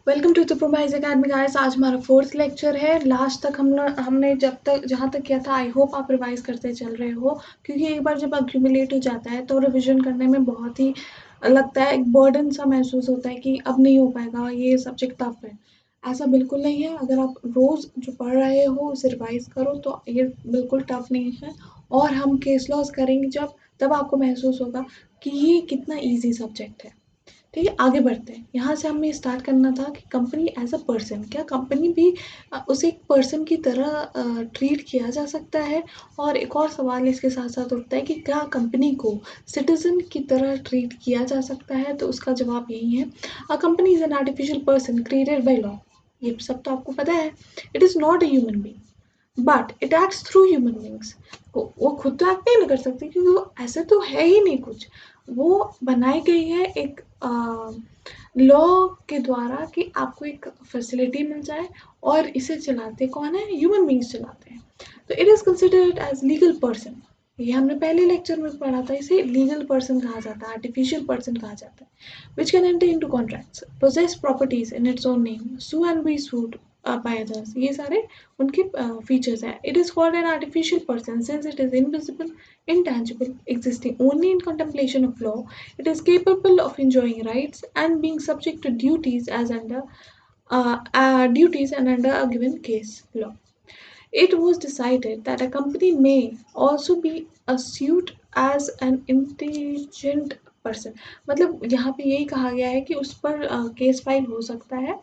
Welcome to the promise academy guys. आज हमारा fourth lecture है। लास्ट तक हमने जहाँ तक किया था, आई होप आप रिवाइज करते चल रहे हो, क्योंकि एक बार जब अक्यूमुलेट हो जाता है तो रिवीजन करने में बहुत ही लगता है, एक बर्डन सा महसूस होता है कि अब नहीं हो पाएगा, ये सब्जेक्ट टफ है। ऐसा बिल्कुल नहीं है। अगर आप रोज़ जो पढ़ रहे हो उसे रिवाइज करो तो ये बिल्कुल टफ नहीं है। और हम केस लॉस करेंगे जब, तब आपको महसूस होगा कि ये कितना ईजी सब्जेक्ट है। ठीक है, आगे बढ़ते हैं। यहाँ से हमें स्टार्ट करना था कि कंपनी एज अ पर्सन, क्या कंपनी भी उसे एक पर्सन की तरह ट्रीट किया जा सकता है। और एक और सवाल इसके साथ साथ उठता है कि क्या कंपनी को सिटीजन की तरह ट्रीट किया जा सकता है। तो उसका जवाब यही है, a company is an artificial person created by law. ये सब तो आपको पता है। It is not a human being but it acts through human beings. वो खुद तो एक्ट नहीं ना कर सकती, क्योंकि वो ऐसे तो है ही नहीं कुछ। वो बनाई गई है एक लॉ के द्वारा कि आपको एक फैसिलिटी मिल जाए, और इसे चलाते कौन है? ह्यूमन बींग्स चलाते हैं। तो it is considered as legal person. ये हमने पहले लेक्चर में पढ़ा था, इसे लीगल पर्सन कहा जाता है, आर्टिफिशियल पर्सन कहा जाता है। Which can enter into contracts, possess properties in its own name, sue and be sued by others. ये सारे उनके फीचर्स हैं। It is called an artificial person since it is invisible, intangible, existing only in contemplation of law. It is capable of enjoying rights and being subject to duties as under duties and under a given case law. It was decided that a company may also be assumed as an intelligent person. मतलब यहाँ पे यही कहा गया है कि उस पर केस फाइल हो सकता है।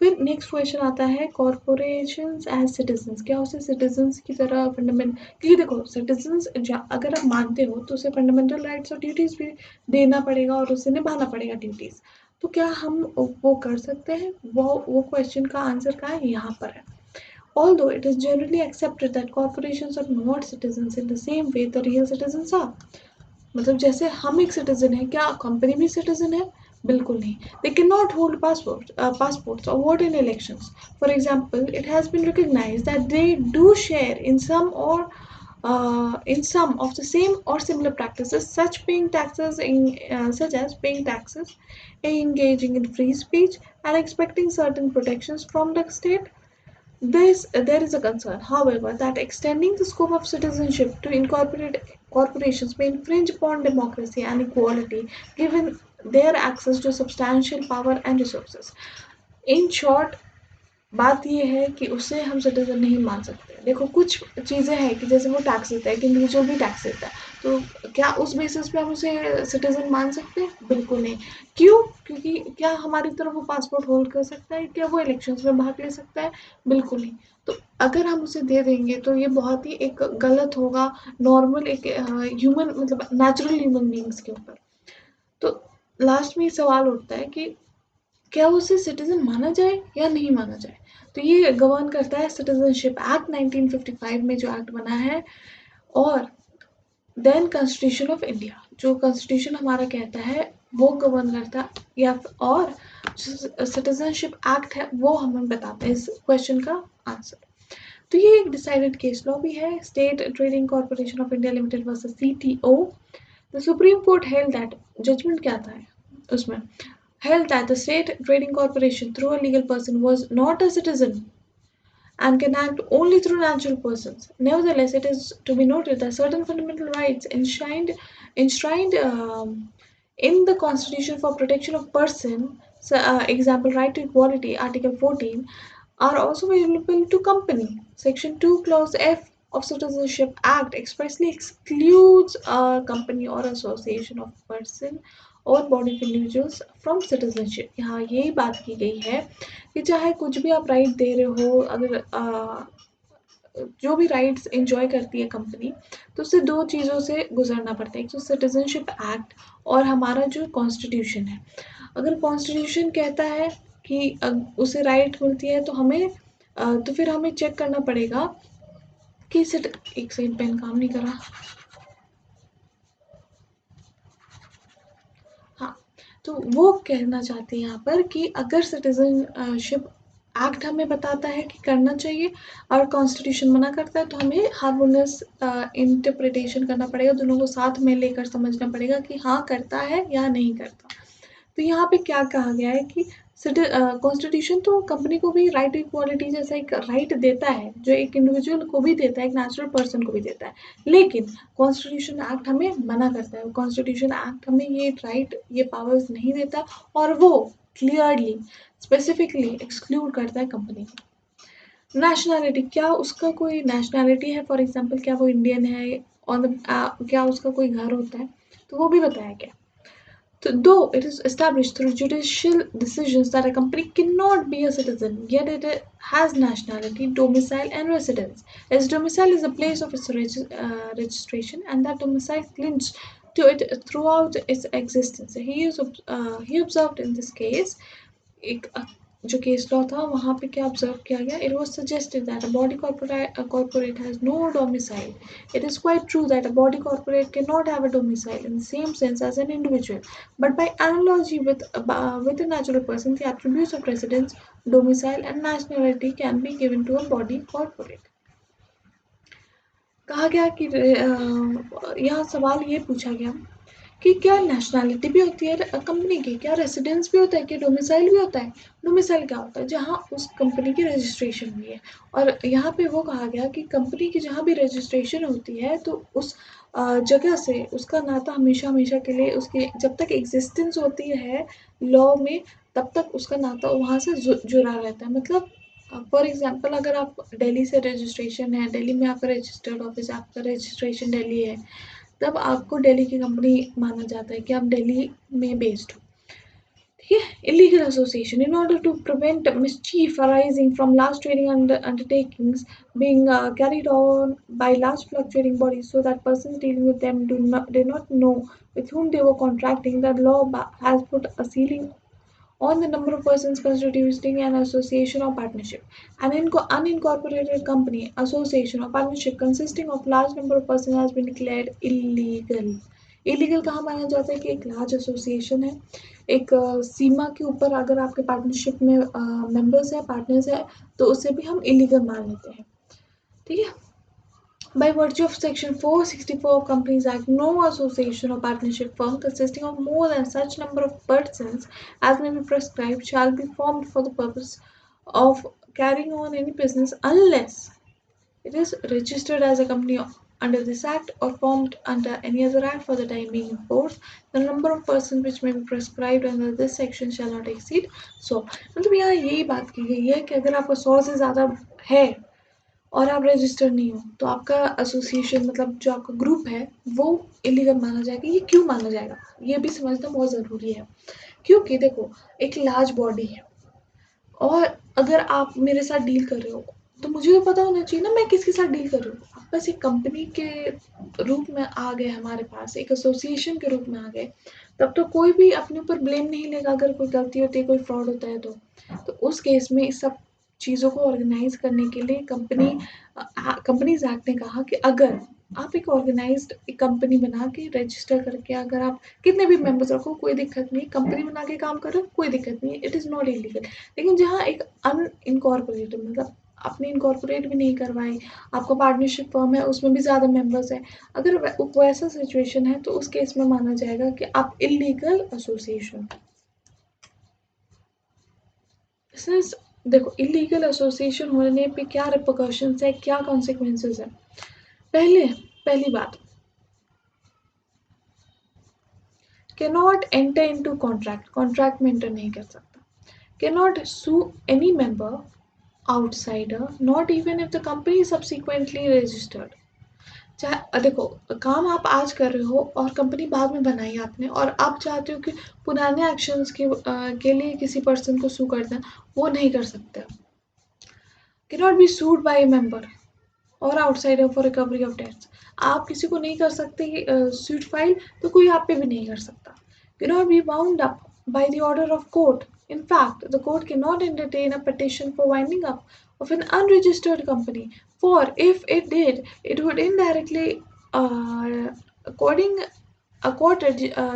फिर नेक्स्ट क्वेश्चन आता है, कॉरपोरेशंस एज सिटीजन्स, क्या उसे सिटीजन्स की तरह फंडामेंट, क्योंकि देखो सिटीजन्स अगर आप मानते हो तो उसे फंडामेंटल राइट्स और ड्यूटीज़ भी देना पड़ेगा और उसे निभाना पड़ेगा ड्यूटीज़। तो क्या हम वो कर सकते हैं? वो क्वेश्चन का आंसर कहाँ है? यहाँ पर है। Although it is generally accepted that corporations are not citizens in the same way the real citizens are. मतलब जैसे हम एक सिटीजन है, क्या कंपनी भी सिटीजन है? बिल्कुल नहीं। They can not hold passports or vote in elections. For example, it has been recognized that they do share in some of the same or similar practices, such as paying taxes, engaging in free speech, and expecting certain protections from the state. There is a concern, however, that extending the scope of citizenship to incorporate corporations may infringe upon democracy and equality, given their access to substantial power and resources. In short, बात ये है कि उसे हम citizen नहीं मान सकते। देखो कुछ चीज़ें हैं कि जैसे वो टैक्स देता है, कि इंडिविजुअल भी टैक्स देता है, तो क्या उस बेसिस पे हम उसे सिटीजन मान सकते हैं? बिल्कुल नहीं। क्यों? क्योंकि क्या हमारी तरह वो पासपोर्ट होल्ड कर सकता है? क्या वो इलेक्शंस में भाग ले सकता है? बिल्कुल नहीं। तो अगर हम उसे दे देंगे तो ये बहुत ही एक गलत होगा नॉर्मल एक ह्यूमन, मतलब नेचुरल ह्यूमन बींग्स के ऊपर। तो लास्ट में ये सवाल उठता है कि क्या उसे सिटीजन माना जाए या नहीं माना जाए। तो ये गवर्न करता है सिटीजनशिप एक्ट 1955 में जो एक्ट बना है, और देन कॉन्स्टिट्यूशन ऑफ इंडिया, जो कॉन्स्टिट्यूशन हमारा कहता है वो गवर्न करता, या और सिटीजनशिप एक्ट है वो हमें बताता है इस क्वेश्चन का आंसर। तो ये एक डिसाइडेड केस लॉ भी है, state trading corporation of India limited versus CTO. The supreme court held that, judgement क्या था उसमें, held that the state trading corporation through a legal person was not a citizen and can act only through natural persons. Nevertheless, it is to be noted that certain fundamental rights enshrined in the Constitution for protection of person, so, example right to equality, Article 14, are also available to company. Section 2, Clause F of Citizenship Act expressly excludes a company or association of person और body of individuals from citizenship. यहाँ यही बात की गई है कि चाहे कुछ भी आप राइट दे रहे हो, अगर जो भी राइट्स एंजॉय करती है कंपनी, तो उससे दो चीज़ों से गुजरना पड़ता है, एक तो सिटीजनशिप एक्ट और हमारा जो कॉन्स्टिट्यूशन है। अगर कॉन्स्टिट्यूशन कहता है कि उसे राइट मिलती है तो हमें तो फिर हमें चेक करना पड़ेगा कि एक सेकंड, पेन काम नहीं कर रहा। हाँ, तो वो कहना चाहते हैं यहाँ पर कि अगर सिटीजनशिप एक्ट हमें बताता है कि करना चाहिए और कॉन्स्टिट्यूशन मना करता है, तो हमें हार्मोनियस इंटरप्रिटेशन करना पड़ेगा, दोनों को साथ में लेकर समझना पड़ेगा कि हाँ करता है या नहीं करता। तो यहाँ पे क्या कहा गया है कि कॉन्स्टिट्यूशन तो कंपनी को भी राइट इक्वालिटी जैसा एक राइट देता है, जो एक इंडिविजुअल को भी देता है, एक नेचुरल पर्सन को भी देता है। लेकिन कॉन्स्टिट्यूशन एक्ट हमें मना करता है, कॉन्स्टिट्यूशन एक्ट हमें ये राइट, ये पावर्स नहीं देता, और वो क्लियरली स्पेसिफिकली एक्सक्लूड करता है कंपनी को। नेशनैलिटी, क्या उसका कोई नेशनैलिटी है, फॉर एग्जाम्पल क्या वो इंडियन है, ऑन क्या उसका कोई घर होता है, तो वो भी बताया गया। So, though it is established through judicial decisions that a company cannot be a citizen, yet it has nationality, domicile, and residence. Its domicile is the place of its registration, and that domicile clings to it throughout its existence. He observed in this case, एक जो case law था वहाँ पे क्या observe किया गया, it was suggested that a corporate has no domicile. It is quite true that a body corporate cannot have a domicile in the same sense as an individual, but by analogy with a natural person, the attributes of residence, domicile, and nationality can be given to a body corporate. कहा गया कि यहाँ सवाल ये पूछा गया कि क्या नेशनैलिटी भी होती है कंपनी की, क्या रेसिडेंस भी होता है, क्या डोमिसाइल भी होता है। डोमिसाइल क्या होता है, जहाँ उस कंपनी की रजिस्ट्रेशन हुई है। और यहाँ पे वो कहा गया कि कंपनी की जहाँ भी रजिस्ट्रेशन होती है तो उस जगह से उसका नाता हमेशा हमेशा के लिए, उसकी जब तक एग्जिस्टेंस होती है लॉ में, तब तक उसका नाता वहाँ से जुड़ा रहता है। मतलब फॉर एग्जाम्पल अगर आप दिल्ली से रजिस्ट्रेशन है, दिल्ली में आपका रजिस्टर्ड ऑफिस, आपका रजिस्ट्रेशन दिल्ली है, तब आपको दिल्ली की कंपनी माना जाता है कि आप दिल्ली में बेस्ड हो। ठीक है। Illegal association, in order to prevent mischief arising from large trading undertakings being carried on by large fluctuating bodies, so that persons dealing with them do not know with whom they were contracting, the law has put a ceiling on the number of persons constituting an association or partnership. An unincorporated company, association, or partnership consisting of large number of persons has been declared illegal. Illegal कहाँ माना जाता है कि एक large association है, एक सीमा के ऊपर अगर आपके पार्टनरशिप में मेंबर्स है, पार्टनर्स है, तो उसे भी हम इलीगल मान लेते हैं। ठीक है। By virtue of Section 464 of Companies Act, no association or partnership firm consisting of more than such number of persons as may be prescribed shall be formed for the purpose of carrying on any business unless it is registered as a company under this act or formed under any other act for the time being in force. The number of persons which may be prescribed under this section shall not exceed 100. मतलब यहाँ यही बात की गई है कि अगर आपका 100 से ज़्यादा है और आप रजिस्टर नहीं हो, तो आपका एसोसिएशन मतलब जो आपका ग्रुप है वो इलीगल माना जाएगा। ये क्यों माना जाएगा, ये भी समझना बहुत ज़रूरी है। क्योंकि देखो, एक लार्ज बॉडी है और अगर आप मेरे साथ डील कर रहे हो तो मुझे तो पता होना चाहिए ना मैं किसके साथ डील कर रही हूँ। आप बस एक कंपनी के रूप में आ गए हमारे पास, एक एसोसिएशन के रूप में आ गए, तब तो कोई भी अपने ऊपर ब्लेम नहीं लेगा अगर कोई गलती होती है, कोई फ्रॉड होता है तो उस केस में इस सब चीज़ों को ऑर्गेनाइज करने के लिए कंपनीज एक्ट ने कहा कि अगर आप एक ऑर्गेनाइज्ड एक कंपनी बना के रजिस्टर करके अगर आप कितने भी मेंबर्स रखो कोई दिक्कत नहीं, कंपनी बना के काम करो कोई दिक्कत नहीं है, इट इज़ नॉट इलीगल। लेकिन जहाँ एक अनइनकॉर्पोरेटेड मतलब आपने इनकॉर्पोरेट भी नहीं करवाई, आपका पार्टनरशिप फर्म है उसमें भी ज़्यादा मेंबर्स है, अगर वैसा सिचुएशन है तो उस केस में माना जाएगा कि आप इलीगल एसोसिएशन। देखो, इलीगल एसोसिएशन होने पे क्या रिपरकशंस है, क्या कॉन्सिक्वेंसेस है। पहली बात, कैनॉट एंटर इनटू कॉन्ट्रैक्ट में एंटर नहीं कर सकता। Cannot sue any member outsider, not even if the company is subsequently registered. चाहे देखो, काम आप आज कर रहे हो और कंपनी बाद में बनाई आपने और आप चाहते हो कि पुराने एक्शंस के लिए किसी पर्सन को सू कर दें, वो नहीं कर सकते। cannot be sued by a member और outsider for recovery of debts. आप किसी को नहीं कर सकते सूट फाइल, तो कोई आप पे भी नहीं कर सकता। cannot be wound up by the order of court. In fact, the court cannot entertain a petition for winding up of an unregistered company, for if it did, it would indirectly according accord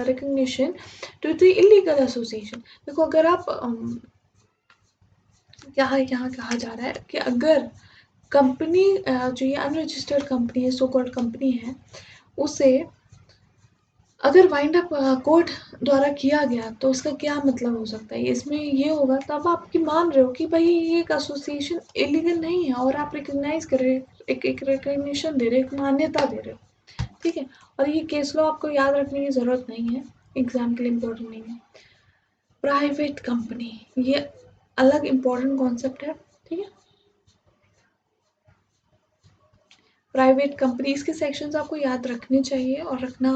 recognition to the illegal association. देखो, अगर आप यहाँ कहा जा रहा है कि अगर कंपनी जो ये अनरजिस्टर्ड कंपनी है, सो कॉल्ड कंपनी है, उसे अगर वाइंड अप कोर्ट द्वारा किया गया तो उसका क्या मतलब हो सकता है? इसमें ये होगा तब आपकी मान रहे हो कि भाई ये एक एसोसिएशन इलीगल नहीं है और आप रिकॉग्नाइज कर रहे हो, एक रिकॉग्निशन दे रहे हो, एक मान्यता दे रहे हो, ठीक है? और ये केस लॉ आपको याद रखने की ज़रूरत नहीं है, एग्ज़ाम के लिए इम्पोर्टेंट नहीं है। प्राइवेट कंपनी, ये अलग इम्पोर्टेंट कॉन्सेप्ट है, ठीक है? प्राइवेट कंपनीज़ के सेक्शंस आपको याद रखने चाहिए और रखना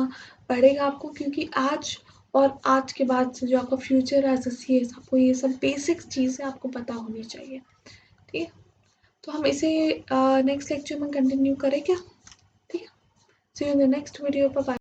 पड़ेगा आपको, क्योंकि आज और आज के बाद से जो आपका फ्यूचर है एज अ सीएस, आपको ये सब बेसिक चीज़ें आपको पता होनी चाहिए, ठीक है? तो हम इसे नेक्स्ट लेक्चर में कंटिन्यू करें क्या? ठीक है, see you in the next video, bye bye.